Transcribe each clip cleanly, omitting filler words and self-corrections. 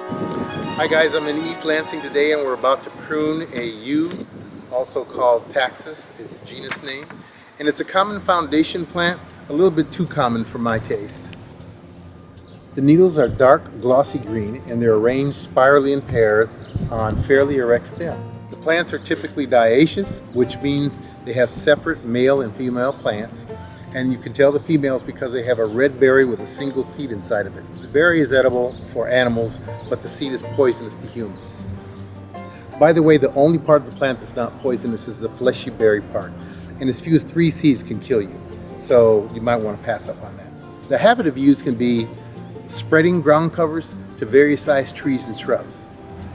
Hi guys, I'm in East Lansing today and we're about to prune a yew, also called taxus, its genus name. And it's a common foundation plant, a little bit too common for my taste. The needles are dark, glossy green and they're arranged spirally in pairs on fairly erect stems. The plants are typically dioecious, which means they have separate male and female plants. And you can tell the females because they have a red berry with a single seed inside of it. The berry is edible for animals, but the seed is poisonous to humans. By the way, the only part of the plant that's not poisonous is the fleshy berry part. And as few as 3 seeds can kill you. So you might want to pass up on that. The habit of yews can be spreading ground covers to various sized trees and shrubs.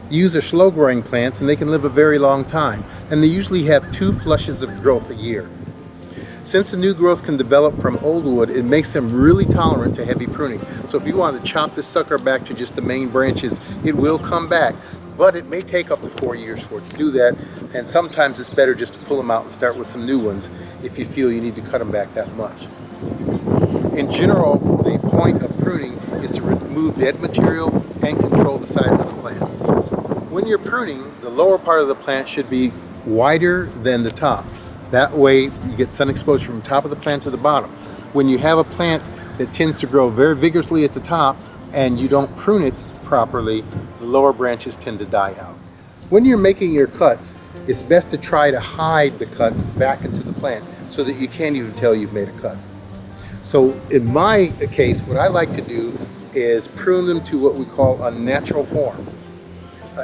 Yews are slow growing plants and they can live a very long time. And they usually have 2 flushes of growth a year. Since the new growth can develop from old wood, it makes them really tolerant to heavy pruning. So if you want to chop this sucker back to just the main branches, it will come back. But it may take up to 4 years for it to do that. And sometimes it's better just to pull them out and start with some new ones if you feel you need to cut them back that much. In general, the point of pruning is to remove dead material and control the size of the plant. When you're pruning, the lower part of the plant should be wider than the top. That way you get sun exposure from the top of the plant to the bottom. When you have a plant that tends to grow very vigorously at the top and you don't prune it properly, the lower branches tend to die out. When you're making your cuts, it's best to try to hide the cuts back into the plant so that you can't even tell you've made a cut. So in my case, what I like to do is prune them to what we call a natural form,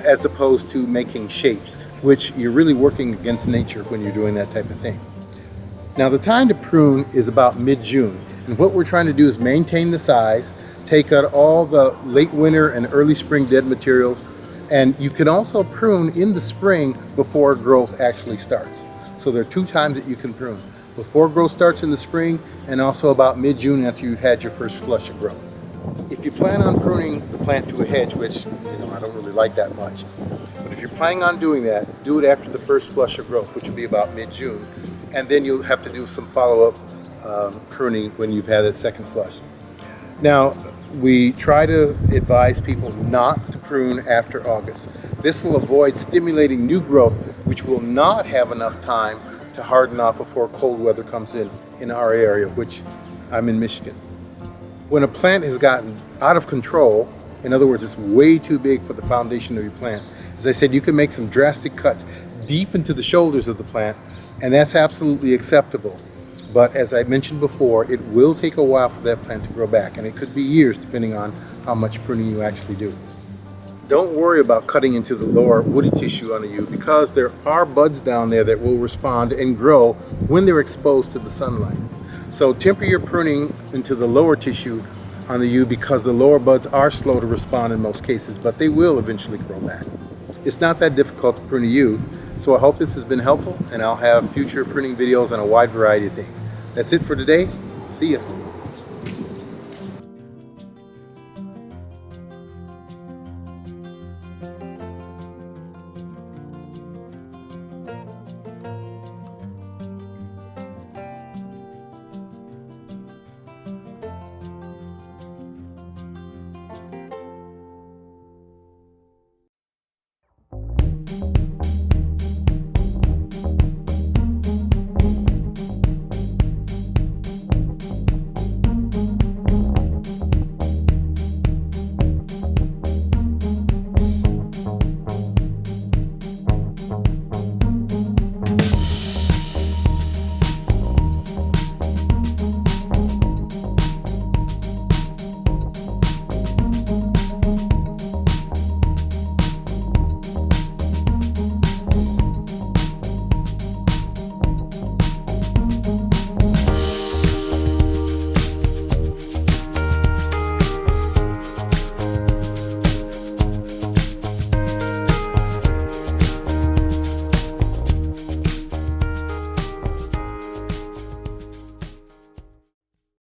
as opposed to making shapes, which you're really working against nature when you're doing that type of thing. Now the time to prune is about mid-June, and what we're trying to do is maintain the size, take out all the late winter and early spring dead materials, and you can also prune in the spring before growth actually starts. So there are 2 times that you can prune: before growth starts in the spring and also about mid-June after you've had your first flush of growth. If you plan on pruning the plant to a hedge, which I don't really like that much, but if you're planning on doing that, do it after the first flush of growth, which will be about mid-June, and then you'll have to do some follow-up pruning when you've had that second flush. Now, we try to advise people not to prune after August. This will avoid stimulating new growth, which will not have enough time to harden off before cold weather comes in our area, which I'm in Michigan. When a plant has gotten out of control, in other words, it's way too big for the foundation of your plant, as I said, you can make some drastic cuts deep into the shoulders of the plant, and that's absolutely acceptable. But as I mentioned before, it will take a while for that plant to grow back, and it could be years depending on how much pruning you actually do. Don't worry about cutting into the lower woody tissue on a yew because there are buds down there that will respond and grow when they're exposed to the sunlight. So temper your pruning into the lower tissue on the yew because the lower buds are slow to respond in most cases, but they will eventually grow back. It's not that difficult to prune a yew, so I hope this has been helpful, and I'll have future pruning videos on a wide variety of things. That's it for today. See ya.